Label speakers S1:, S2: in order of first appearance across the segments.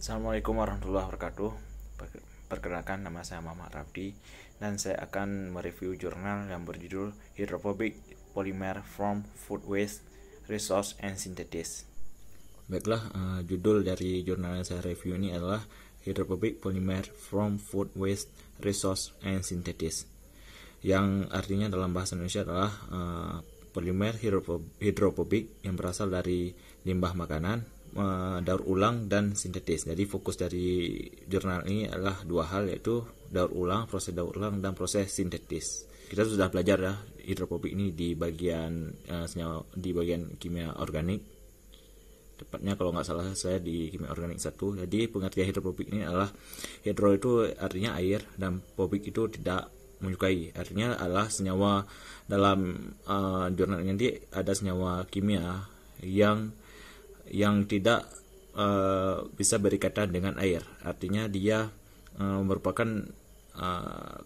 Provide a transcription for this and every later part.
S1: Assalamualaikum warahmatullahi wabarakatuh. Perkenalkan, nama saya Muhammad Rabdi dan saya akan mereview jurnal yang berjudul Hydrophobic Polymer from Food Waste, Resource and Synthesis. Baiklah, judul dari jurnal yang saya review ini adalah Hydrophobic Polymer from Food Waste, Resource and Synthesis, yang artinya dalam bahasa Indonesia adalah polimer hidrofobik yang berasal dari limbah makanan, daur ulang dan sintetis. Jadi fokus dari jurnal ini adalah dua hal, yaitu proses daur ulang dan proses sintetis. Kita sudah belajar ya hidrofobik ini di bagian kimia organik. Tepatnya kalau nggak salah saya di kimia organik 1. Jadi pengertian hidrofobik ini adalah hidro itu artinya air dan fobik itu tidak menyukai, artinya adalah senyawa. Dalam jurnal ini ada senyawa kimia yang tidak bisa berikatan dengan air, artinya dia merupakan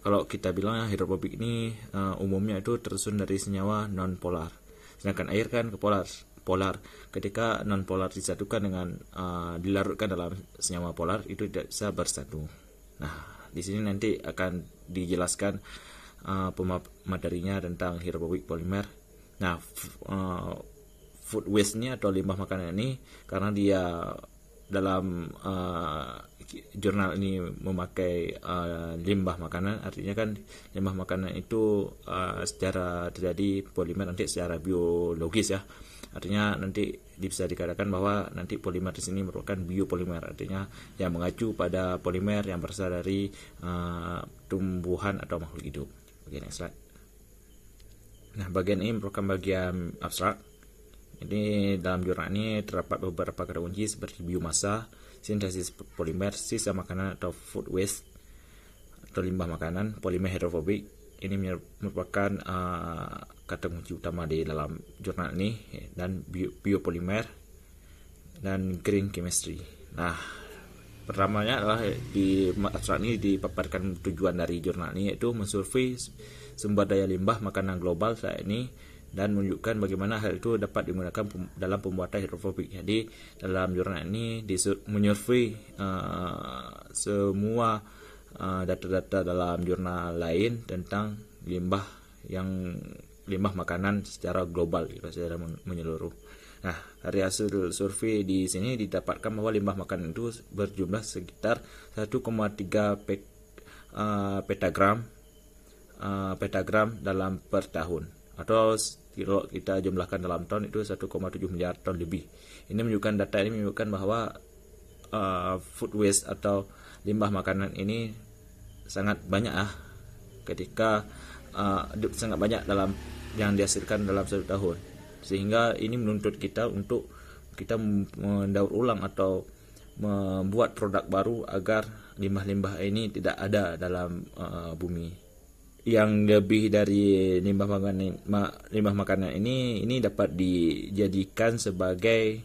S1: kalau kita bilang hidrofobik ini umumnya itu tersusun dari senyawa non polar, sedangkan air kan polar. Ketika non polar disatukan dengan dilarutkan dalam senyawa polar, itu tidak bisa bersatu. Nah, di sini nanti akan dijelaskan materinya tentang hydrophobic polymer. Nah, food waste-nya atau limbah makanan ini, karena dia dalam jurnal ini memakai limbah makanan, artinya kan limbah makanan itu secara terjadi polimer nanti secara biologis ya. Artinya nanti bisa dikatakan bahwa nanti polimer di sini merupakan biopolimer, artinya yang mengacu pada polimer yang berasal dari tumbuhan atau makhluk hidup. Oke, next slide. Nah, bagian ini merupakan bagian abstrak. Ini dalam jurnal ini terdapat beberapa kata kunci seperti biomasa, sintesis polimer, sisa makanan atau food waste atau limbah makanan, polimer hidrofobik. Ini merupakan kata kunci utama di dalam jurnal ini, dan biopolimer dan green chemistry. Nah, pertamanya adalah di abstrak ini dipaparkan tujuan dari jurnal ini, yaitu mensurvei sumber daya limbah makanan global saat ini dan menunjukkan bagaimana hal itu dapat digunakan dalam pembuatan hidrofobik. Jadi dalam jurnal ini menyurvei semua data-data dalam jurnal lain tentang limbah makanan secara global, secara menyeluruh. Nah, dari hasil survei di sini didapatkan bahwa limbah makanan itu berjumlah sekitar 1,3 petagram dalam per tahun, atau kalau kita jumlahkan dalam ton itu 1,7 miliar ton lebih. Data ini menunjukkan bahwa food waste atau limbah makanan ini sangat banyak ketika sangat banyak dalam yang dihasilkan dalam satu tahun, sehingga ini menuntut kita untuk kita mendaur ulang atau membuat produk baru agar limbah-limbah ini tidak ada dalam bumi. Yang lebih dari limbah makanan ini dapat dijadikan sebagai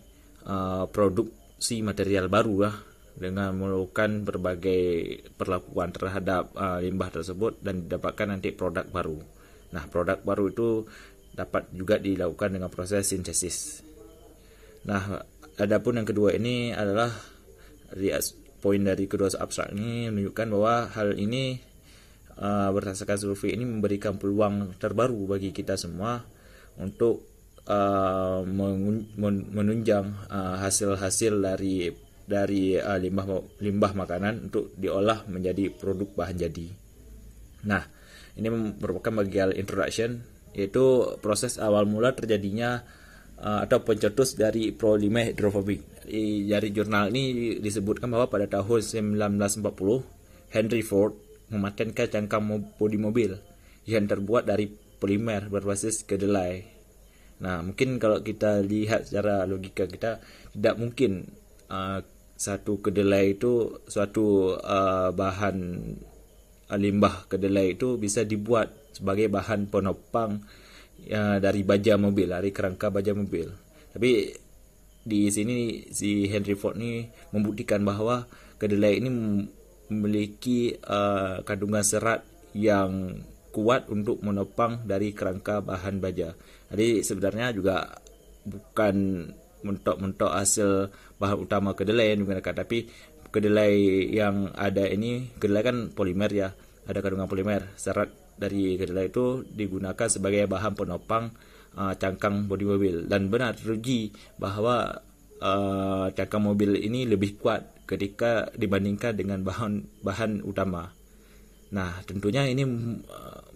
S1: produksi material baru dengan melakukan berbagai perlakuan terhadap limbah tersebut dan didapatkan nanti produk baru. Nah, produk baru itu dapat juga dilakukan dengan proses sintesis. Nah, adapun yang kedua ini adalah poin dari kedua abstrak ini menunjukkan bahwa hal ini berdasarkan survei ini memberikan peluang terbaru bagi kita semua untuk menunjang hasil-hasil dari limbah makanan untuk diolah menjadi produk bahan jadi. Nah, ini merupakan bagian introduction, yaitu proses awal mula terjadinya atau pencetus dari polimer hidrofobik. Dari jurnal ini disebutkan bahwa pada tahun 1940 Henry Ford mematenkan cangkang bodi mobil yang terbuat dari polimer berbasis kedelai. Nah, mungkin kalau kita lihat secara logika, kita tidak mungkin satu kedelai itu suatu bahan limbah kedelai itu bisa dibuat sebagai bahan penopang dari baja mobil, dari kerangka baja mobil. Tapi di sini si Henry Ford ini membuktikan bahwa kedelai ini memiliki kandungan serat yang kuat untuk menopang dari kerangka bahan baja. Jadi sebenarnya juga bukan mentok-mentok hasil bahan utama kedelai yang digunakan, tapi kedelai yang ada ini, kedelai kan polimer ya, ada kandungan polimer. Serat dari kedelai itu digunakan sebagai bahan penopang cangkang bodi mobil, dan benar teruji bahwa cangkang mobil ini lebih kuat ketika dibandingkan dengan bahan utama. Nah, tentunya ini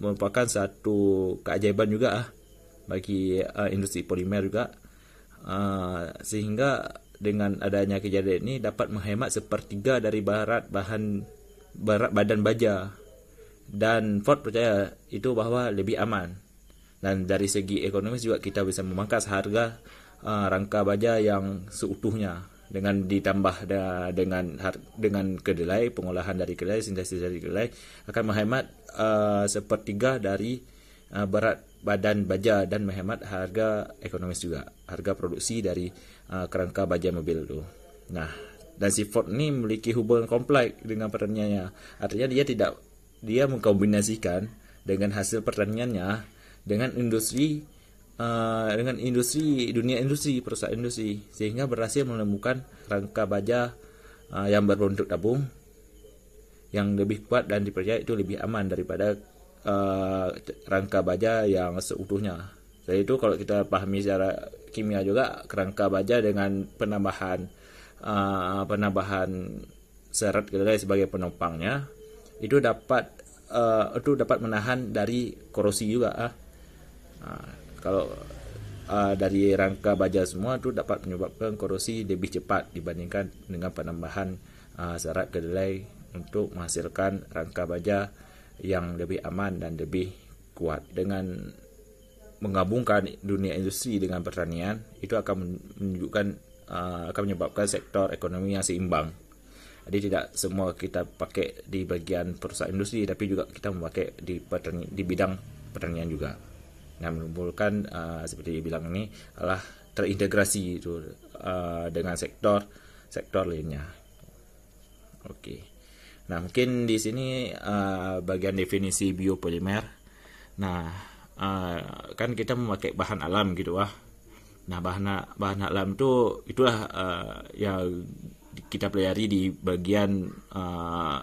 S1: merupakan satu keajaiban juga bagi industri polimer juga, sehingga dengan adanya kejadian ini dapat menghemat sepertiga dari berat badan baja, dan Ford percaya itu bahwa lebih aman, dan dari segi ekonomis juga kita bisa memangkas harga rangka baja yang seutuhnya dengan ditambah dengan kedelai, pengolahan dari kedelai, sintesis dari kedelai akan menghemat sepertiga dari berat badan baja dan menghemat harga ekonomis juga, harga produksi dari kerangka baja mobil itu. Nah, dan si Ford ini memiliki hubungan kompleks dengan pertaniannya. Artinya dia mengkombinasikan dengan hasil pertaniannya dengan industri dunia industri, perusahaan industri, sehingga berhasil menemukan rangka baja yang berbentuk tabung yang lebih kuat dan dipercaya itu lebih aman daripada rangka baja yang seutuhnya. Jadi itu kalau kita pahami secara kimia juga, rangka baja dengan penambahan serat kedelai sebagai penopangnya itu dapat menahan dari korosi juga. Kalau dari rangka baja semua itu dapat menyebabkan korosi lebih cepat dibandingkan dengan penambahan serat kedelai untuk menghasilkan rangka baja yang lebih aman dan lebih kuat. Dengan menggabungkan dunia industri dengan pertanian, itu akan menyebabkan sektor ekonomi yang seimbang. Jadi tidak semua kita pakai di bagian perusahaan industri, tapi juga kita memakai di bidang pertanian juga. Nah, menimbulkan seperti dibilang ini adalah terintegrasi itu dengan sektor lainnya. Oke. Nah, mungkin di sini bagian definisi biopolimer. Nah, kan kita memakai bahan alam gitu Nah, bahan alam itulah yang kita pelajari di bagian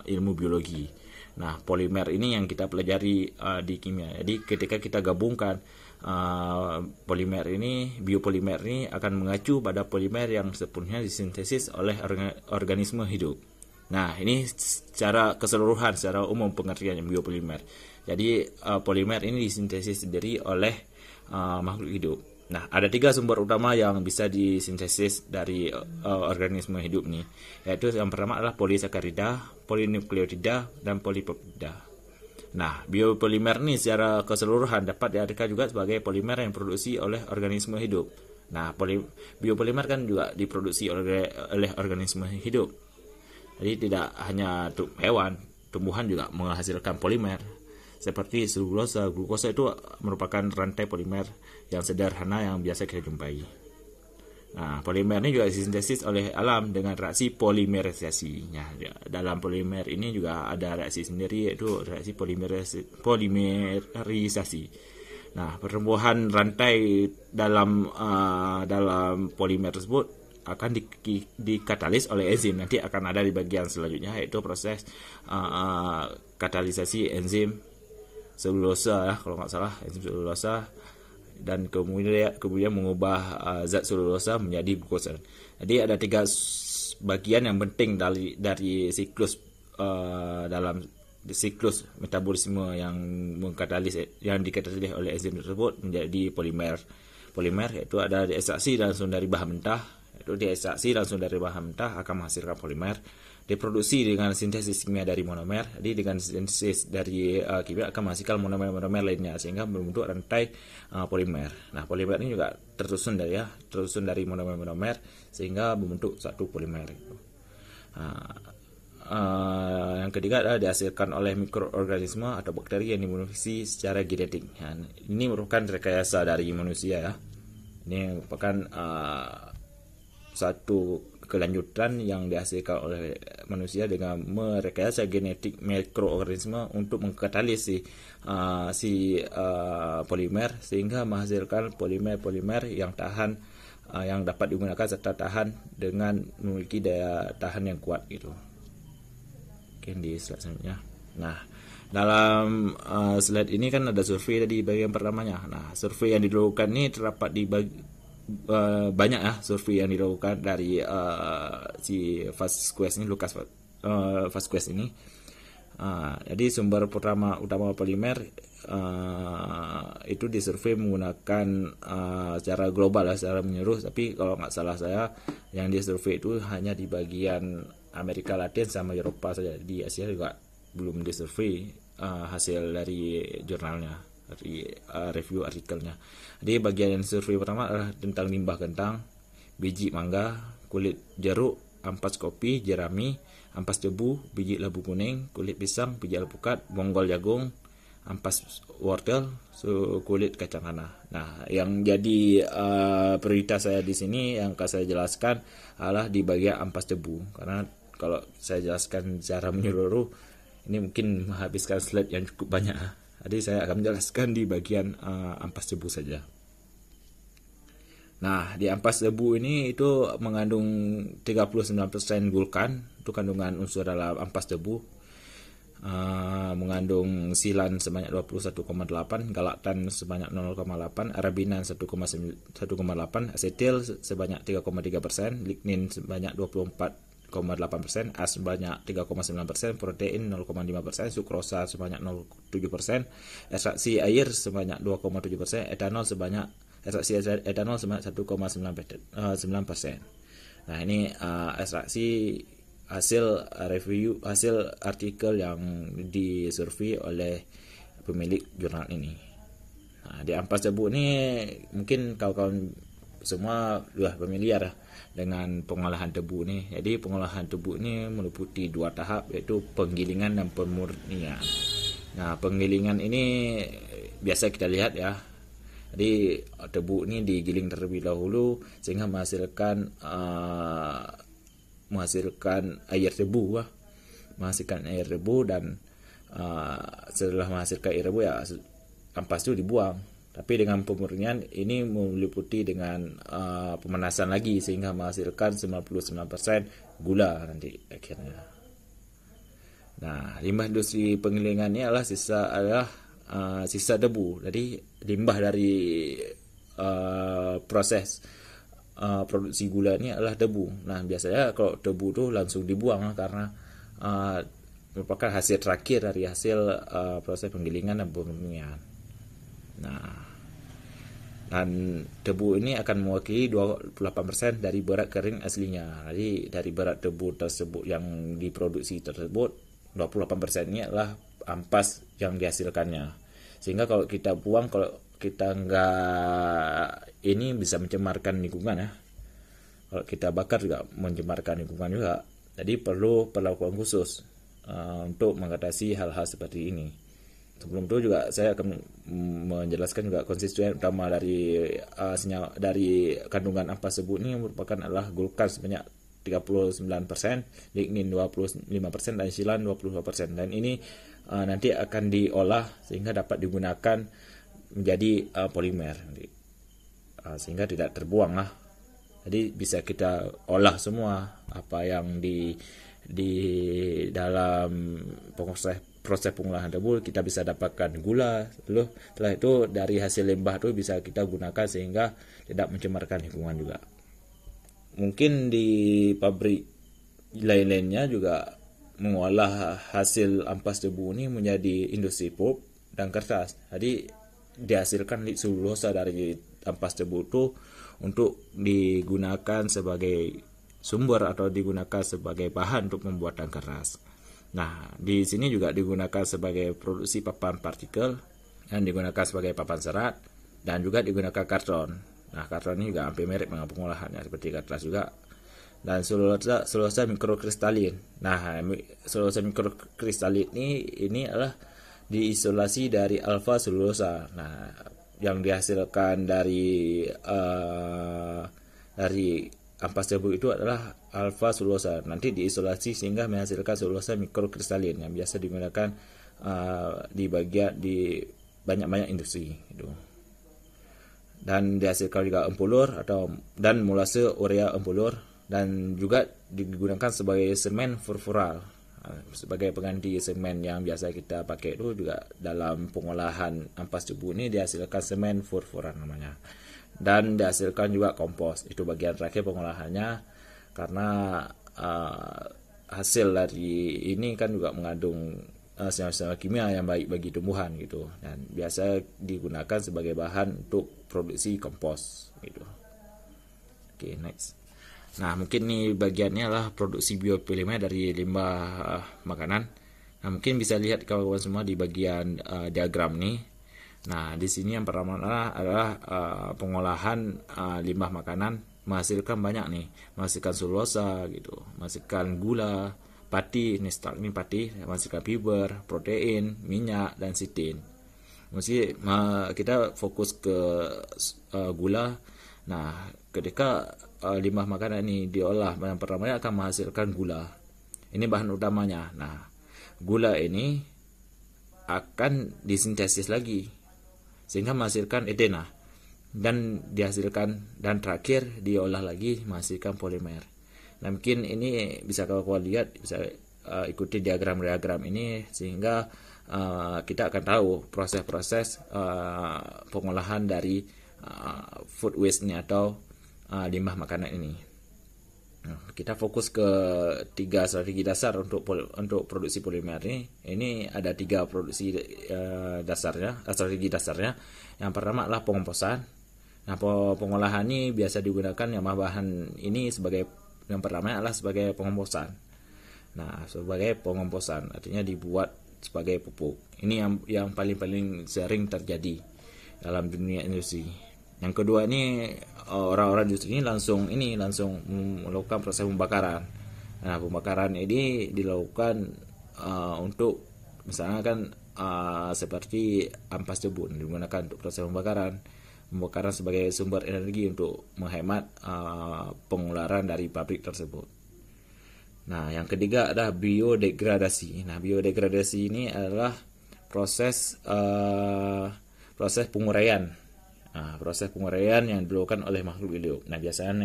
S1: ilmu biologi. Nah, polimer ini yang kita pelajari di kimia. Jadi ketika kita gabungkan biopolimer ini akan mengacu pada polimer yang sepenuhnya disintesis oleh organisme hidup. Nah, ini secara keseluruhan, secara umum pengertian biopolimer. Jadi polimer ini disintesis sendiri oleh makhluk hidup. Nah, ada 3 sumber utama yang bisa disintesis dari organisme hidup nih, yaitu yang pertama adalah polisakarida, polinukleotida, dan polipeptida. Nah, biopolimer ini secara keseluruhan dapat diartikan juga sebagai polimer yang diproduksi oleh organisme hidup. Nah, biopolimer kan juga diproduksi oleh organisme hidup. Jadi tidak hanya hewan, tumbuhan juga menghasilkan polimer. Seperti selulosa, glukosa itu merupakan rantai polimer yang sederhana yang biasa kita jumpai. Nah, polimer ini juga disintesis oleh alam dengan reaksi polimerisasi. Nah, dalam polimer ini juga ada reaksi sendiri, yaitu reaksi polimerisasi. Nah, pertumbuhan rantai dalam polimer tersebut akan dikatalis oleh enzim. Nanti akan ada di bagian selanjutnya, yaitu proses katalisasi enzim selulosa kalau nggak salah, enzim selulosa, dan kemudian mengubah zat selulosa menjadi glukosa. Jadi ada 3 bagian yang penting dari siklus dalam siklus metabolisme yang dikatalis oleh enzim tersebut menjadi polimer. Polimer yaitu ada diekstraksi langsung dari bahan mentah. Itu diekstraksi langsung dari bahan mentah akan menghasilkan polimer. Diproduksi dengan sintesis kimia dari monomer. Jadi dengan sintesis dari kimia akan menghasilkan monomer lainnya sehingga membentuk rantai polimer. Nah, polimer ini juga tersusun dari monomer sehingga membentuk satu polimer. Yang ketiga adalah dihasilkan oleh mikroorganisme atau bakteri yang dimodifikasi secara genetik. Nah, ini merupakan rekayasa dari manusia ya. Ini merupakan satu kelanjutan yang dihasilkan oleh manusia dengan merekayasa genetik mikroorganisme untuk mengkatalis si polimer sehingga menghasilkan polimer yang tahan yang dapat digunakan serta tahan dengan memiliki daya tahan yang kuat gitu. Oke, di slide selanjutnya. Nah, dalam slide ini kan ada survei tadi bagian pertamanya. Nah, survei yang dilakukan ini terdapat di banyak ya survei yang dilakukan dari si Vasquez ini, Lucas Vasquez ini. Jadi sumber utama polimer itu disurvei menggunakan secara global ya, secara menyeluruh. Tapi kalau nggak salah saya yang disurvei itu hanya di bagian Amerika Latin sama Eropa saja. Di Asia juga belum disurvei hasil dari jurnalnya, dari review artikelnya. Jadi bagian yang survei pertama adalah tentang limbah kentang, biji mangga, kulit jeruk, ampas kopi, jerami, ampas tebu, biji labu kuning, kulit pisang, biji alpukat, bonggol jagung, ampas wortel, kulit kacang tanah. Nah, yang jadi prioritas saya di sini yang akan saya jelaskan adalah di bagian ampas tebu, karena kalau saya jelaskan secara menyeluruh ini mungkin menghabiskan slide yang cukup banyak. Jadi saya akan menjelaskan di bagian ampas tebu saja. Nah, di ampas tebu ini itu mengandung 39% gulkan, itu kandungan unsur dalam ampas tebu. Mengandung silan sebanyak 21,8, galaktan sebanyak 0,8, arabinan 1,8, asetil sebanyak 3,3%, lignin sebanyak 24,8%, as sebanyak 3,9%, protein 0,5%, sukrosa sebanyak 0,7%, ekstraksi air sebanyak 2,7%, ekstraksi etanol sebanyak 1,9%. Nah, ini ekstraksi hasil review, hasil artikel yang disurvei oleh pemilik jurnal ini. Nah, di ampas tebu ini mungkin kawan-kawan semua sudah familiar dengan pengolahan tebu ini. Jadi pengolahan tebu ini meliputi 2 tahap, yaitu penggilingan dan pemurnian. Nah, penggilingan ini biasa kita lihat ya. Jadi tebu ini digiling terlebih dahulu sehingga menghasilkan air debu, dan setelah menghasilkan air debu ya ampas itu dibuang. Tapi dengan pemurnian ini meliputi dengan pemanasan lagi sehingga menghasilkan 99% gula nanti akhirnya. Nah, limbah industri penggilingan ini adalah sisa debu. Jadi limbah dari proses produksi gula ini adalah debu. Nah, biasanya kalau debu itu langsung dibuang karena merupakan hasil terakhir dari hasil proses penggilingan dan pemurnian. Nah, dan debu ini akan mewakili 28% dari berat kering aslinya. Jadi dari berat debu tersebut yang diproduksi tersebut, 28% ini adalah ampas yang dihasilkannya. Sehingga kalau kita buang, kalau kita nggak ini bisa mencemarkan lingkungan ya. Kalau kita bakar juga mencemarkan lingkungan juga. Jadi perlu perlakuan khusus untuk mengatasi hal-hal seperti ini. Sebelum itu juga saya akan menjelaskan juga konstituen utama dari kandungan ampas tebu ini merupakan adalah gulkan sebanyak 39%, lignin 25%, dan silan 22%. Dan ini nanti akan diolah sehingga dapat digunakan menjadi polimer, sehingga tidak terbuang lah. Jadi bisa kita olah semua apa yang di dalam proses pengolahan tebu, kita bisa dapatkan gula. Setelah itu dari hasil limbah itu bisa kita gunakan sehingga tidak mencemarkan lingkungan juga. Mungkin di pabrik lain-lainnya juga mengolah hasil ampas tebu ini menjadi industri pulp dan kertas. Jadi dihasilkan selulosa dari ampas tebu itu untuk digunakan sebagai sumber atau digunakan sebagai bahan untuk pembuatan kertas. Nah, di sini juga digunakan sebagai produksi papan partikel dan digunakan sebagai papan serat dan juga digunakan karton. Nah, karton ini juga hampir mirip dengan pengolahannya seperti kertas juga. Dan selulosa mikrokristalin. Nah, selulosa mikrokristalin ini adalah diisolasi dari alfa selulosa. Nah, yang dihasilkan dari ampas tebu itu adalah alfa selulosa. Nanti diisolasi sehingga menghasilkan selulosa mikrokristalin yang biasa digunakan di banyak industri gitu. dan dihasilkan juga empulur dan molase urea empulur, dan juga digunakan sebagai semen furfural sebagai pengganti semen yang biasa kita pakai itu. Juga dalam pengolahan ampas tebu ini dihasilkan semen furfural namanya, dan dihasilkan juga kompos. Itu bagian terakhir pengolahannya, karena hasil dari ini kan juga mengandung senyawa-senyawa kimia yang baik bagi tumbuhan gitu, dan biasa digunakan sebagai bahan untuk produksi kompos gitu. Oke, next. Nah, mungkin nih bagiannya lah produksi biopolimer dari limbah makanan. Nah, mungkin bisa lihat kawan-kawan semua di bagian diagram nih. Nah, di sini yang pertama adalah pengolahan limbah makanan menghasilkan banyak nih, menghasilkan selulosa gitu, menghasilkan gula, pati, ini start ini pati, menghasilkan fiber, protein, minyak, dan sitin. Mesti kita fokus ke gula. Nah, ketika limbah makanan ini diolah, yang pertama akan menghasilkan gula. Ini bahan utamanya. Nah, gula ini akan disintesis lagi sehingga menghasilkan etena, dan dihasilkan, dan terakhir diolah lagi menghasilkan polimer. Nah, mungkin ini bisa kalian lihat, bisa ikuti diagram-diagram ini sehingga kita akan tahu proses-proses pengolahan dari food waste ini atau limbah makanan ini. Nah, kita fokus ke 3 strategi dasar untuk produksi polimer ini. Ini ada 3 produksi strategi dasarnya. Yang pertama adalah pengomposan. Nah, pengolahan ini biasa digunakan yang bahan ini yang pertama adalah sebagai pengomposan. Nah, sebagai pengomposan artinya dibuat sebagai pupuk. Ini yang paling sering terjadi dalam dunia industri. Yang kedua ini orang-orang industri ini langsung melakukan proses pembakaran. Nah, pembakaran ini dilakukan untuk misalnya kan seperti ampas tebu digunakan untuk proses pembakaran sebagai sumber energi untuk menghemat pengeluaran dari pabrik tersebut. Nah, yang ketiga adalah biodegradasi. Nah, biodegradasi ini adalah proses penguraian. Nah, proses penguraian yang dilakukan oleh makhluk hidup. Nah, biasanya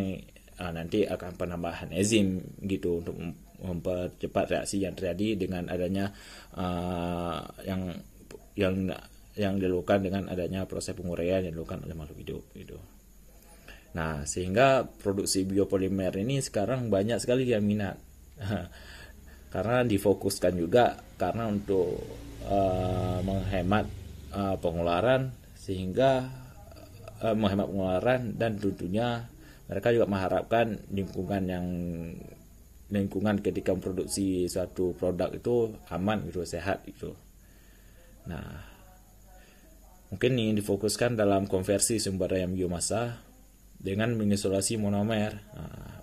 S1: nanti akan penambahan enzim gitu untuk mempercepat reaksi yang terjadi dengan adanya yang dilakukan dengan adanya proses penguraian yang dilakukan oleh makhluk hidup gitu. Nah, sehingga produksi biopolimer ini sekarang banyak sekali yang minat. Karena difokuskan juga karena untuk menghemat pengeluaran, sehingga menghemat pengeluaran, dan tentunya mereka juga mengharapkan lingkungan ketika memproduksi suatu produk itu aman gitu, sehat gitu. Nah, mungkin ini difokuskan dalam konversi sumber daya biomasa dengan mengisolasi monomer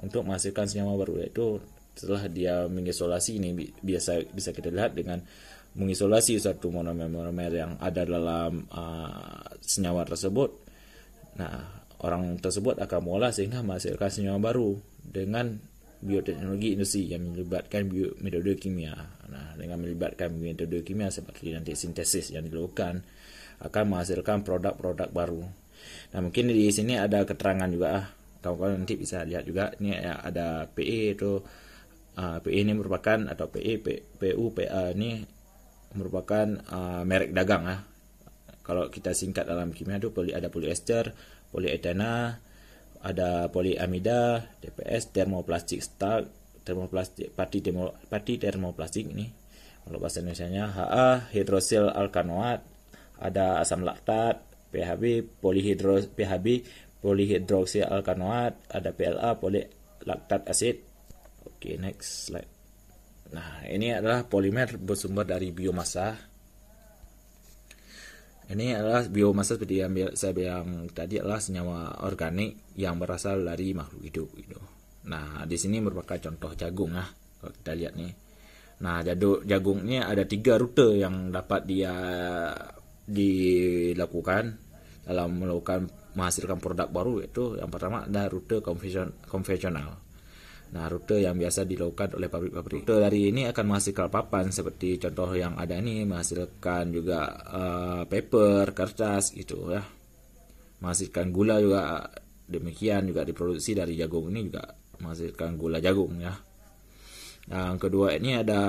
S1: untuk menghasilkan senyawa baru. Yaitu setelah dia mengisolasi ini bisa kita lihat dengan mengisolasi suatu monomer yang ada dalam senyawa tersebut. Nah, orang tersebut akan mengolah sehingga menghasilkan senyawa baru dengan bioteknologi industri yang melibatkan metode kimia. Nah, dengan melibatkan metode kimia seperti nanti sintesis yang dilakukan akan menghasilkan produk-produk baru. Nah, mungkin di sini ada keterangan juga, kawan-kawan nanti bisa lihat juga. Ini ada PE itu PE ini merupakan, atau PU, PA ini merupakan merek dagang ya. Kalau kita singkat dalam kimia itu ada polyester, polyethena, ada polyamida, TPS, termoplastik starch, pati termoplastik ini. Kalau bahasa Indonesianya HA, hidrosil alkanoat, ada asam laktat, PHB, polyhidroksi alkanoat, ada PLA, polylaktat acid. Oke, next slide. Nah, ini adalah polimer bersumber dari biomasa. Ini adalah biomasa seperti yang saya bilang tadi, adalah senyawa organik yang berasal dari makhluk hidup gitu. Nah, di sini merupakan contoh jagung lah kalau kita lihat nih. Nah, jagung ini ada 3 rute yang dapat dilakukan dalam menghasilkan produk baru. Itu yang pertama adalah rute konvensional. Nah, rute yang biasa dilakukan oleh pabrik-pabrik. Rute dari ini akan menghasilkan papan seperti contoh yang ada ini, menghasilkan juga paper, kertas gitu ya. menghasilkan gula juga demikian, juga diproduksi dari jagung ini juga menghasilkan gula jagung ya. Yang kedua ini ada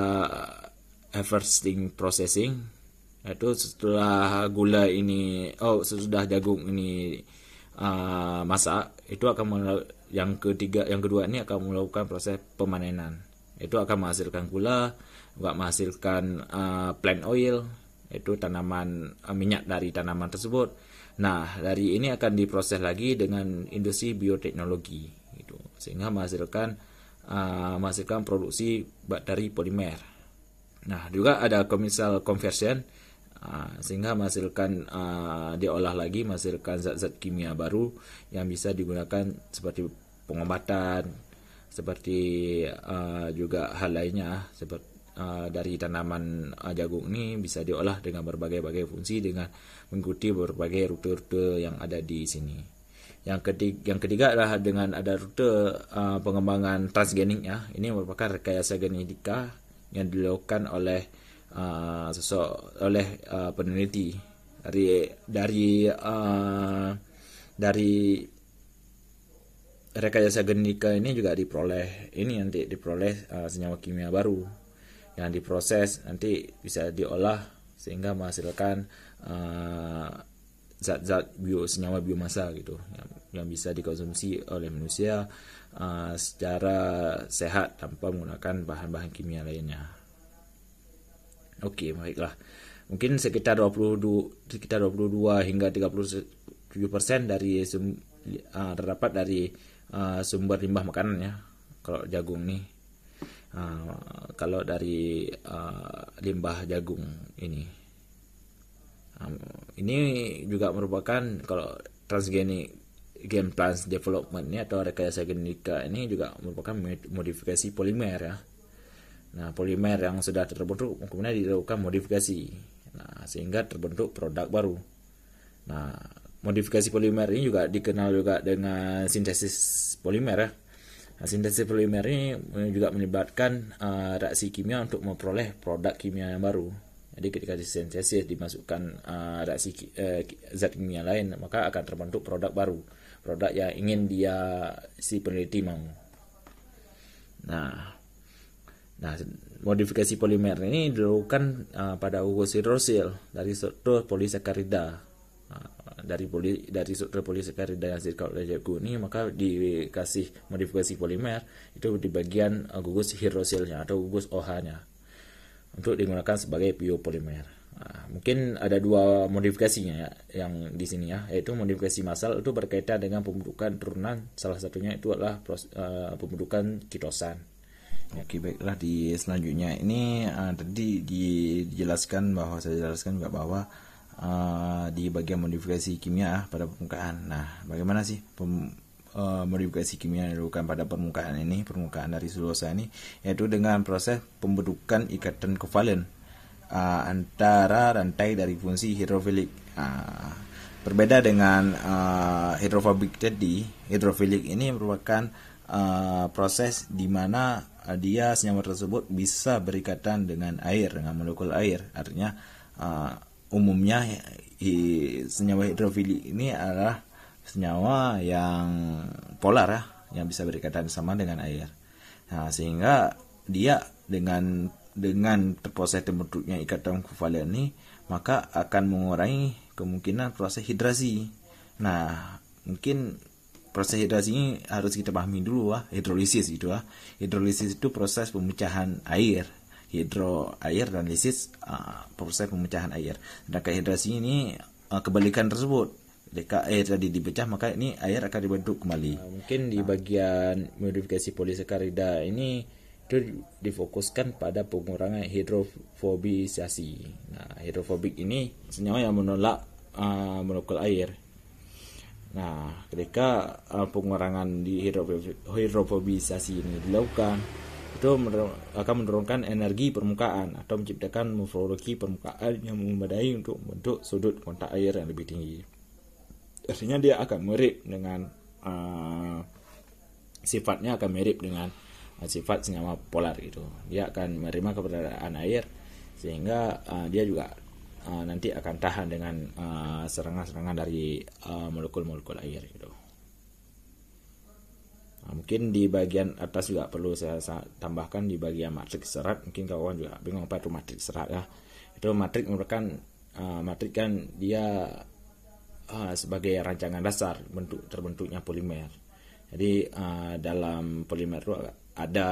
S1: harvesting processing, yaitu setelah gula ini sesudah jagung ini masak, itu akan yang kedua ini akan melakukan proses pemanenan. Itu akan menghasilkan gula, juga menghasilkan plant oil, yaitu tanaman minyak dari tanaman tersebut. Nah, dari ini akan diproses lagi dengan industri bioteknologi gitu, sehingga menghasilkan produksi bakteri polimer. Nah, juga ada chemical conversion, sehingga menghasilkan diolah lagi, menghasilkan zat-zat kimia baru yang bisa digunakan seperti pengobatan, seperti juga hal lainnya seperti dari tanaman jagung ini bisa diolah dengan berbagai-bagai fungsi dengan mengikuti berbagai rute-rute yang ada di sini. Yang ketiga adalah dengan ada rute pengembangan transgenik ya. Ini merupakan rekayasa genetika yang dilakukan oleh peneliti dari rekayasa genetika ini juga diperoleh senyawa kimia baru yang diproses, nanti bisa diolah sehingga menghasilkan zat-zat senyawa biomasa gitu yang bisa dikonsumsi oleh manusia secara sehat tanpa menggunakan bahan-bahan kimia lainnya. Oke, baiklah. Mungkin sekitar 22 hingga 37% dari terdapat dari sumber limbah makanan ya kalau jagung nih. Kalau dari limbah jagung ini juga merupakan, kalau transgenic game plants development ini atau rekayasa genetika ini juga merupakan modifikasi polimer ya. Nah, polimer yang sudah terbentuk kemudian dilakukan modifikasi, sehingga terbentuk produk baru. Nah, modifikasi polimer ini juga dikenal juga dengan sintesis polimer ya. Nah, sintesis polimer ini juga melibatkan reaksi kimia untuk memperoleh produk kimia yang baru. Jadi ketika disintesis dimasukkan zat kimia lain, maka akan terbentuk produk baru, produk yang ingin si peneliti mau. Nah, modifikasi polimer ini dilakukan pada gugus hidrosil dari struktur polisakarida. Dari struktur polisakarida yang hasil oleh jagung ini, maka dikasih modifikasi polimer itu di bagian gugus hidrosilnya atau gugus OH-nya untuk digunakan sebagai biopolimer. Mungkin ada dua modifikasinya ya, yang di sini ya, yaitu modifikasi massal itu berkaitan dengan pembentukan turunan. Salah satunya itu adalah pembentukan kitosan. Oke, baiklah, di selanjutnya ini tadi dijelaskan bahwa di bagian modifikasi kimia pada permukaan. Nah, bagaimana sih modifikasi kimia yang dilakukan pada permukaan dari selulosa ini, yaitu dengan proses pembentukan ikatan kovalen antara rantai dari fungsi hidrofilik. Berbeda dengan hidrofobik tadi, hidrofilik ini merupakan proses di mana senyawa tersebut bisa berikatan dengan air, dengan molekul air. Artinya umumnya senyawa hidrofilik ini adalah senyawa yang polar ya, yang bisa berikatan sama dengan air. Nah, sehingga dia dengan proses terbentuknya ikatan kovalen ini, maka akan mengurangi kemungkinan proses hidrasi. Nah, mungkin proses hidrasi ini harus kita pahami dulu hidrolisis itu Hidrolisis itu proses pemecahan air. Air dan lisis proses pemecahan air. Sedangkan hidrasi ini kebalikan tersebut. Ketika air tadi dipecah, maka ini air akan dibentuk kembali. Mungkin di bagian modifikasi polisakarida ini itu difokuskan pada pengurangan hidrofobisasi. Nah, hidrofobik ini senyawa yang menolak molekul air. Nah, ketika pengurangan di hidrofobisasi ini dilakukan, itu akan menurunkan energi permukaan atau menciptakan morfologi permukaan yang memadai untuk membentuk sudut kontak air yang lebih tinggi. Artinya dia akan mirip dengan sifatnya akan mirip dengan sifat senyawa polar gitu. Dia akan menerima keberadaan air, sehingga dia juga nanti akan tahan dengan serangan-serangan dari molekul-molekul air gitu. Mungkin di bagian atas juga perlu saya tambahkan di bagian matriks serat. Mungkin kawan juga bingung apa itu matriks serat ya. Itu matriks merupakan matriks kan dia sebagai rancangan dasar terbentuknya polimer. Jadi dalam polimer itu ada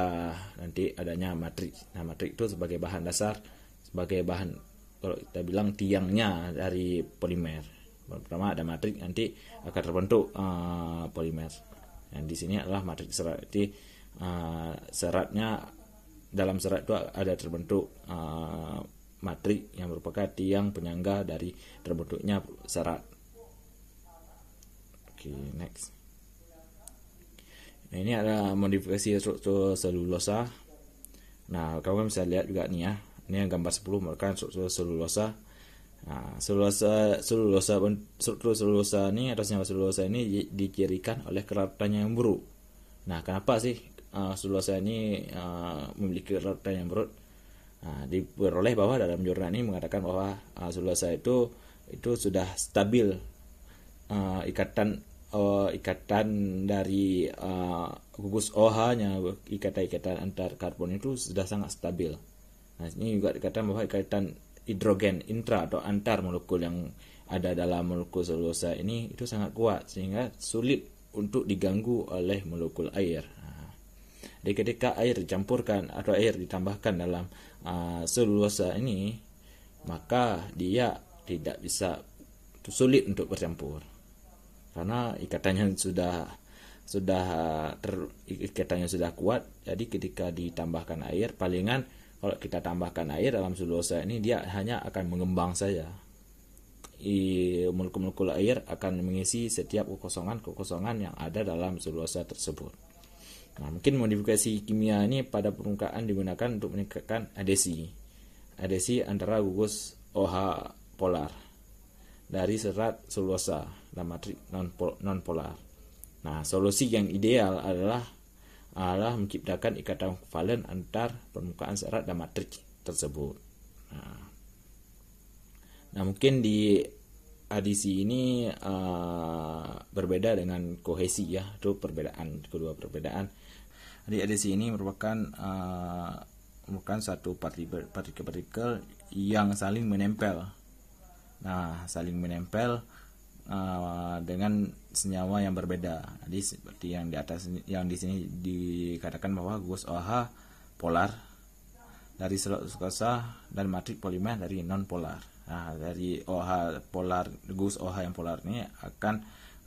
S1: nanti adanya matriks. Nah, matriks itu sebagai bahan dasar, sebagai bahan kalau kita bilang tiangnya dari polimer. Pertama ada matriks, nanti akan terbentuk polimer. Yang di sini adalah matriks serat. Jadi seratnya dalam serat itu ada terbentuk matriks yang merupakan tiang penyangga dari terbentuknya serat. Oke, next. Nah, ini ada modifikasi struktur selulosa. Nah, kawan bisa lihat juga nih ya. Ini yang gambar 10 merupakan struktur selulosa. Nah, struktur selulosa ini atau senyawa selulosa ini dicirikan oleh keratannya yang buruk. Nah, kenapa sih selulosa ini memiliki keratan yang buruk? Nah, diperoleh bahwa dalam jurnal ini mengatakan bahwa selulosa itu sudah stabil, ikatan dari gugus OH-nya, ikatan antar karbon itu sudah sangat stabil. Nah, ini juga dikatakan bahwa ikatan hidrogen intra atau antar molekul yang ada dalam molekul selulosa ini itu sangat kuat sehingga sulit untuk diganggu oleh molekul air. Jadi ketika air dicampurkan atau air ditambahkan dalam selulosa ini, maka dia tidak bisa, sulit untuk bercampur karena ikatannya ikatannya sudah kuat. Jadi ketika ditambahkan air, palingan kalau kita tambahkan air dalam selulosa ini dia hanya akan mengembang saja. Molekul-molekul air akan mengisi setiap kekosongan yang ada dalam selulosa tersebut. Nah, mungkin modifikasi kimia ini pada permukaan digunakan untuk meningkatkan adhesi antara gugus OH polar dari serat selulosa dan matriks non polar. Nah, solusi yang ideal adalah menciptakan ikatan kovalen antar permukaan serat dan matriks tersebut. Nah, mungkin di adhesi ini berbeda dengan kohesi ya, itu kedua perbedaan. Jadi adhesi ini merupakan satu partikel-partikel yang saling menempel. Nah, saling menempel dengan senyawa yang berbeda. Jadi seperti yang di atas, yang di sini dikatakan bahwa gugus OH polar dari selulosa dan matriks polimer dari non polar. Nah, dari OH polar, gugus OH yang polar ini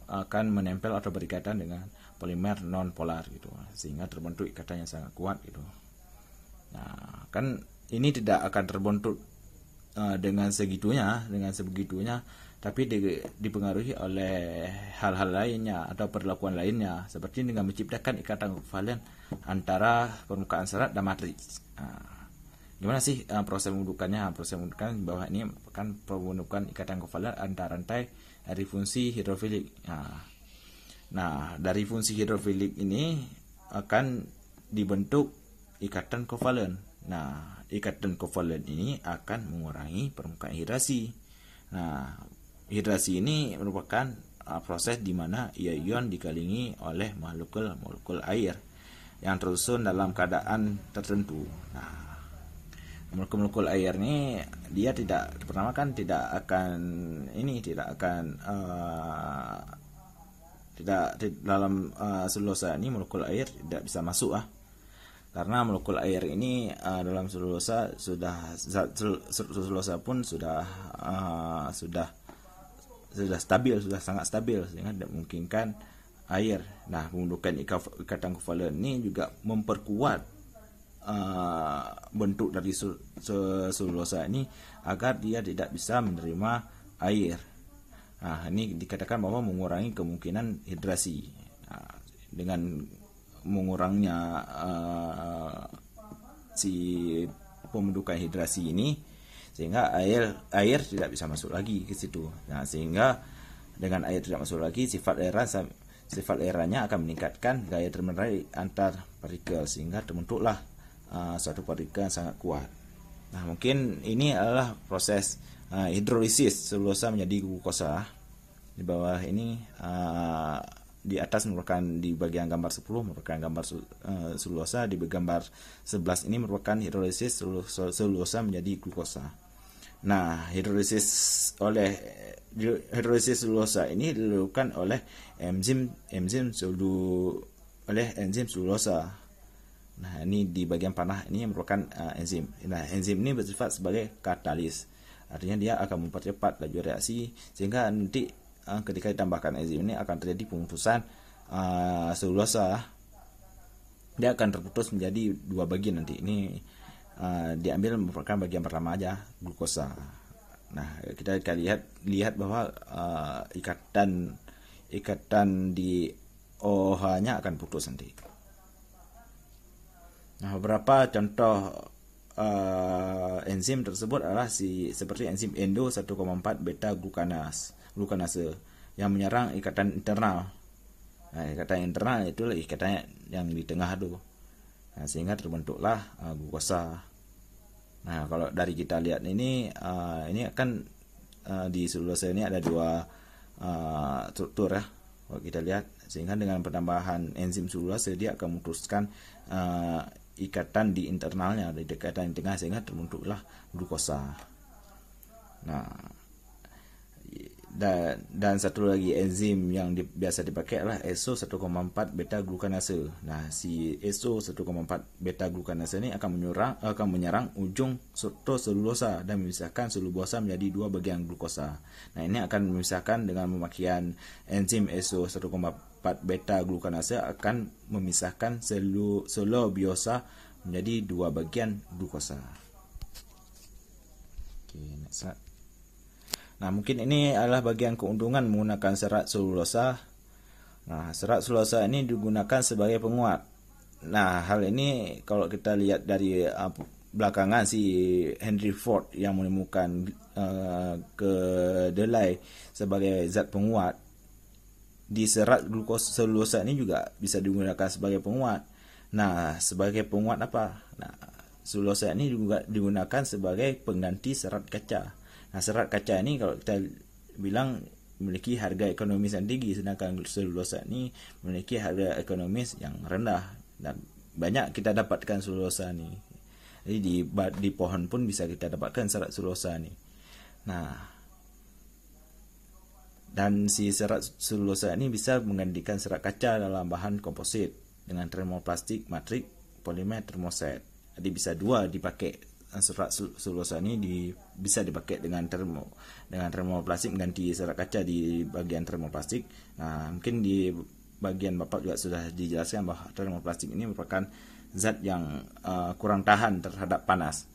S1: akan menempel atau berikatan dengan polimer non polar gitu, sehingga terbentuk ikatan yang sangat kuat gitu. Nah, kan ini tidak akan terbentuk dengan sebegitunya, tapi dipengaruhi oleh hal-hal lainnya atau perlakuan lainnya, seperti dengan menciptakan ikatan kovalen antara permukaan serat dan matriks. Gimana sih proses pembentukannya? Proses pembentukan bahwa ini merupakan pembentukan ikatan kovalen antar rantai dari fungsi hidrofilik. Nah, dari fungsi hidrofilik ini akan dibentuk ikatan kovalen. Nah, ikatan kovalen ini akan mengurangi permukaan hidrasi. Nah, hidrasi ini merupakan proses di mana ion dikelilingi oleh molekul air yang tersusun dalam keadaan tertentu. Nah, molekul air ini dia tidak dalam selulosa ini molekul air tidak bisa masuk karena molekul air ini dalam selulosa pun sudah sangat stabil sehingga tidak memungkinkan air. Nah, pembentukan ikatan kovalen ini juga memperkuat bentuk dari selulosa ini agar dia tidak bisa menerima air. Nah, ini dikatakan bahwa mengurangi kemungkinan hidrasi. Nah, dengan mengurangnya si pembentukan hidrasi ini, sehingga air tidak bisa masuk lagi ke situ. Nah, sehingga dengan air tidak masuk lagi, sifat airnya akan meningkatkan gaya termenerai antar partikel, sehingga terbentuklah suatu partikel yang sangat kuat. Nah, mungkin ini adalah proses hidrolisis selulosa menjadi glukosa. Di bawah ini di atas merupakan di bagian gambar 10 merupakan gambar selulosa, di gambar 11 ini merupakan hidrolisis selulosa menjadi glukosa. Nah, hidrolisis selulosa ini dilakukan oleh enzim selulosa. Nah, ini di bagian panah ini merupakan enzim. Nah, enzim ini bersifat sebagai katalis. Artinya dia akan mempercepat laju reaksi sehingga nanti ketika ditambahkan enzim ini akan terjadi pemutusan selulosa. Dia akan terputus menjadi dua bagian nanti. Ini diambil merupakan bagian pertama aja, glukosa. Nah, kita lihat bahwa ikatan di OH-nya akan putus nanti. Nah, beberapa contoh enzim tersebut adalah seperti enzim endo 1,4 beta glukanase yang menyerang ikatan internal. Nah, ikatan internal itu ikatan yang di tengah tuh. Nah, sehingga terbentuklah glukosa. Nah, kalau dari kita lihat ini akan di selulosa ini ada dua struktur ya. Kalau kita lihat, sehingga dengan penambahan enzim selulosa dia akan memutuskan ikatan di internalnya, di ikatan di tengah, sehingga terbentuklah glukosa. Nah, dan satu lagi enzim yang biasa dipakai adalah ESO 1,4 beta glukanase. Nah, si ESO 1,4 beta glukanase ini akan menyerang ujung selulosa dan memisahkan selulosa menjadi dua bagian glukosa. Nah, ini akan memisahkan dengan pemakaian enzim ESO 1,4 beta glukanase akan memisahkan selubiosa menjadi dua bagian glukosa. Oke, next slide. Nah, mungkin ini adalah bagian keuntungan menggunakan serat selulosa. Nah, serat selulosa ini digunakan sebagai penguat. Nah, hal ini kalau kita lihat dari belakangan si Henry Ford yang menemukan kedelai sebagai zat penguat, di serat selulosa ini juga bisa digunakan sebagai penguat. Nah, sebagai penguat apa? Nah, selulosa ini juga digunakan sebagai pengganti serat kaca. Nah, serat kaca ini kalau kita bilang memiliki harga ekonomis yang tinggi, sedangkan selulosa ini memiliki harga ekonomis yang rendah, dan banyak kita dapatkan selulosa ini. Jadi di pohon pun bisa kita dapatkan serat selulosa ini. Nah, dan si serat selulosa ini bisa menggantikan serat kaca dalam bahan komposit dengan termoplastik, matrik, polimer, termoset. Jadi bisa dua dipakai. Serat selulosa ini bisa dipakai dengan termoplastik mengganti serat kaca di bagian termoplastik. Nah, mungkin di bagian Bapak juga sudah dijelaskan bahwa termoplastik ini merupakan zat yang kurang tahan terhadap panas.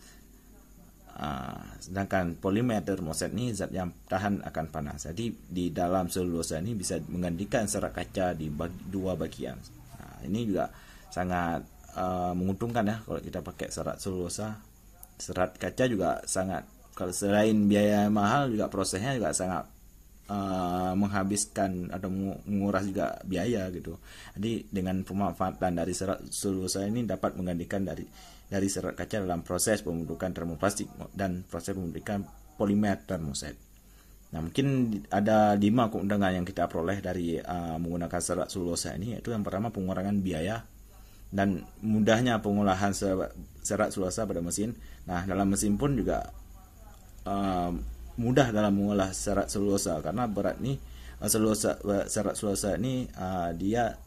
S1: Sedangkan polimer termoset ini zat yang tahan akan panas. Jadi di dalam selulosa ini bisa menggantikan serat kaca di dua bagian. Nah, ini juga sangat menguntungkan ya kalau kita pakai serat selulosa. Serat kaca juga sangat, kalau selain biaya mahal juga prosesnya juga sangat menghabiskan atau menguras juga biaya gitu. Jadi dengan pemanfaatan dari serat selulosa ini dapat menggantikan dari serat kaca dalam proses pembentukan termoplastik dan proses pembentukan polimer termoset. Nah, mungkin ada 5 keuntungan yang kita peroleh dari menggunakan serat selulosa ini, yaitu yang pertama pengurangan biaya dan mudahnya pengolahan serat selulosa pada mesin. Nah, dalam mesin pun juga mudah dalam mengolah serat selulosa karena berat nih serat selulosa ini dia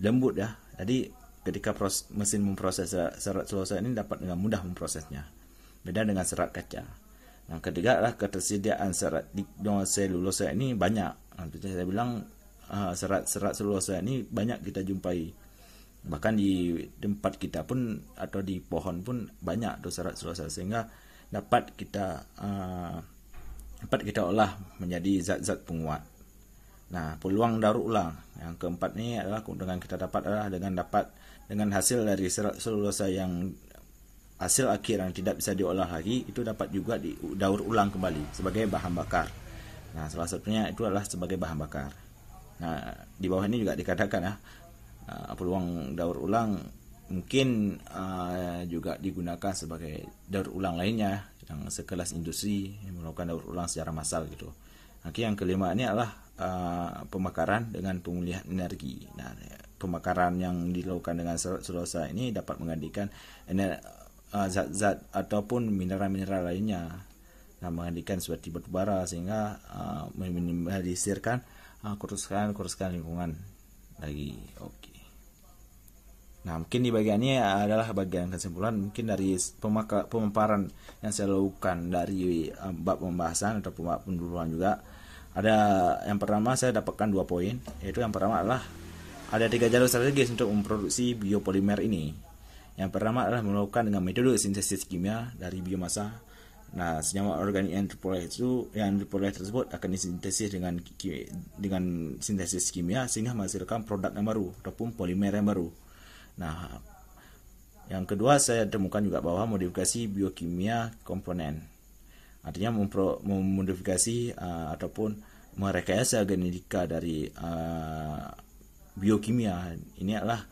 S1: lembut ya. Jadi ketika mesin memproses serat selulosa ini dapat dengan mudah memprosesnya. Beda dengan serat kaca. Yang ketiga adalah ketersediaan serat selulosa ini banyak. Nanti saya bilang serat selulosa ini banyak kita jumpai. Bahkan di tempat kita pun atau di pohon pun banyak tuh serat selulosa, sehingga dapat kita olah menjadi zat-zat penguat. Nah, peluang daur ulang yang keempat ini adalah keuntungan kita dapat adalah dengan hasil dari serat selulosa yang hasil akhir yang tidak bisa diolah lagi itu dapat juga didaur ulang kembali sebagai bahan bakar. Nah, salah satunya itu adalah sebagai bahan bakar. Nah, di bawah ini juga dikatakan ya, peluang daur ulang mungkin juga digunakan sebagai daur ulang lainnya yang sekelas industri yang melakukan daur ulang secara massal gitu. Nanti yang kelima ini adalah pembakaran dengan pemulihan energi. Nah, pembakaran yang dilakukan dengan selulosa ini dapat menggantikan zat-zat ataupun mineral-mineral lainnya, nah, menggantikan seperti batu bara, sehingga meminimalisirkan kerusakan lingkungan lagi. Oke. Nah, mungkin di bagian ini adalah bagian kesimpulan mungkin dari pemaparan yang saya lakukan dari bab pembahasan atau bab penduluan juga. Ada yang pertama saya dapatkan 2 poin, yaitu yang pertama adalah ada 3 jalur strategis untuk memproduksi biopolimer ini. Yang pertama adalah melakukan dengan metode sintesis kimia dari biomasa. Nah, senyawa organik yang diperoleh tersebut akan disintesis dengan sintesis kimia sehingga menghasilkan produk yang baru ataupun polimer yang baru. Nah, yang kedua saya temukan juga bahwa modifikasi biokimia komponen, artinya memodifikasi ataupun merekayasa genetika dari biokimia. Ini adalah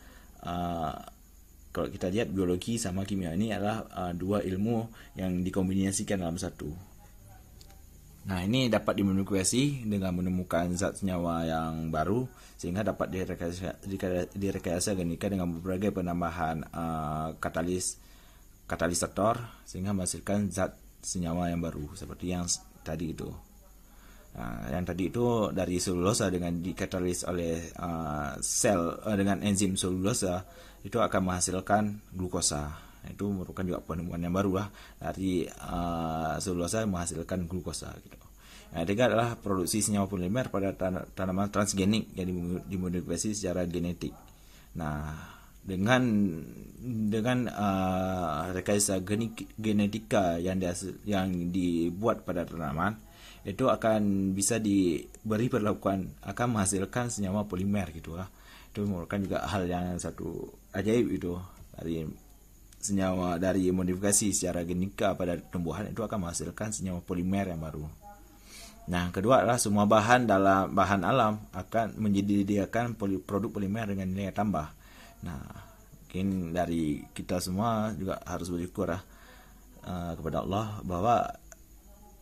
S1: kalau kita lihat biologi sama kimia ini adalah 2 ilmu yang dikombinasikan dalam satu. Nah, ini dapat dimodifikasi dengan menemukan zat senyawa yang baru sehingga dapat direkayasa genetika dengan berbagai penambahan katalisator sehingga menghasilkan zat senyawa yang baru seperti yang tadi itu. Nah, yang tadi itu dari selulosa dengan dikatalis oleh sel dengan enzim selulosa itu akan menghasilkan glukosa. Itu merupakan juga penemuan yang baru lah, dari selulosa menghasilkan glukosa gitu. Yang ketiga adalah produksi senyawa polimer pada tanaman transgenik yang dimodifikasi secara genetik. Nah, dengan rekayasa genetika yang dibuat pada tanaman itu akan bisa diberi perlakuan akan menghasilkan senyawa polimer gitu lah. Itu merupakan juga hal yang satu ajaib itu, dari senyawa dari modifikasi secara genetika pada tumbuhan itu akan menghasilkan senyawa polimer yang baru. Nah, kedua adalah semua bahan alam akan menjadikan produk polimer dengan nilai tambah. Nah, mungkin dari kita semua juga harus bersyukur kepada Allah bahwa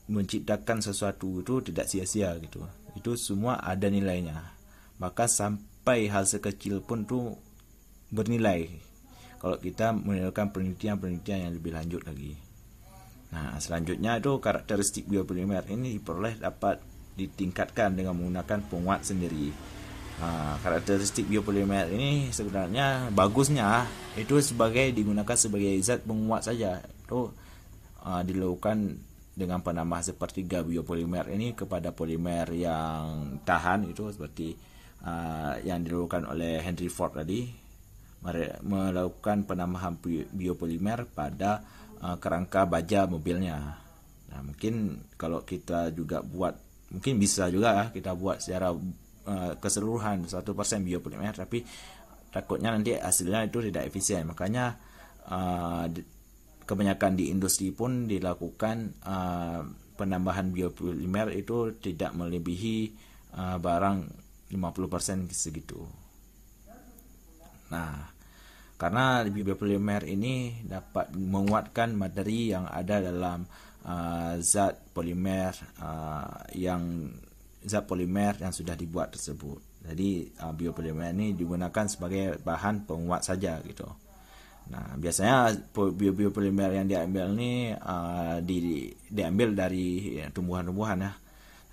S1: menciptakan sesuatu itu tidak sia-sia gitu. Itu semua ada nilainya. Maka sampai hal sekecil pun tuh bernilai kalau kita melakukan penelitian yang lebih lanjut lagi. Nah, selanjutnya itu karakteristik biopolimer ini diperoleh dapat ditingkatkan dengan menggunakan penguat sendiri. Karakteristik biopolimer ini sebenarnya bagusnya itu digunakan sebagai zat penguat saja. Itu dilakukan dengan penambah sepertiga biopolimer ini kepada polimer yang tahan, itu seperti yang dilakukan oleh Henry Ford tadi, melakukan penambahan biopolimer pada kerangka baja mobilnya. Nah, mungkin kalau kita juga buat, mungkin bisa juga kita buat secara keseluruhan 100% biopolimer, tapi takutnya nanti hasilnya itu tidak efisien. Makanya kebanyakan di industri pun dilakukan penambahan biopolimer itu tidak melebihi barang 50% segitu. Nah, karena biopolimer ini dapat menguatkan materi yang ada dalam zat polimer yang sudah dibuat tersebut. Jadi biopolimer ini digunakan sebagai bahan penguat saja gitu. Nah, biasanya biopolimer yang diambil ini diambil dari tumbuhan-tumbuhan ya,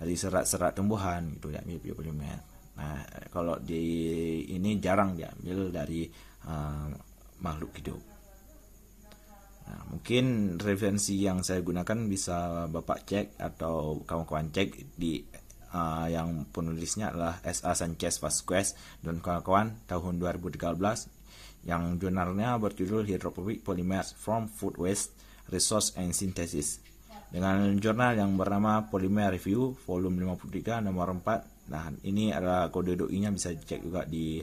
S1: dari serat-serat tumbuhan gitu, diambil biopolimer. Nah, kalau ini jarang diambil dari makhluk hidup. Nah, mungkin referensi yang saya gunakan bisa Bapak cek atau kawan-kawan cek di yang penulisnya adalah S.A. Sanchez Vasquez dan kawan-kawan tahun 2013, yang jurnalnya berjudul Hydrophobic Polymers from Food Waste, Resource and Synthesis, dengan jurnal yang bernama Polymer Review volume 53 nomor 4. Nah, ini adalah kode doi-nya, bisa dicek juga di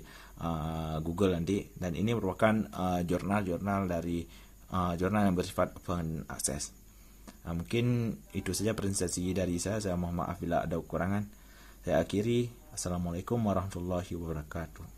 S1: Google nanti. Dan ini merupakan jurnal dari jurnal yang bersifat open access. Nah, mungkin itu saja presentasi dari saya. Saya mohon maaf bila ada kekurangan. Saya akhiri. Assalamualaikum warahmatullahi wabarakatuh.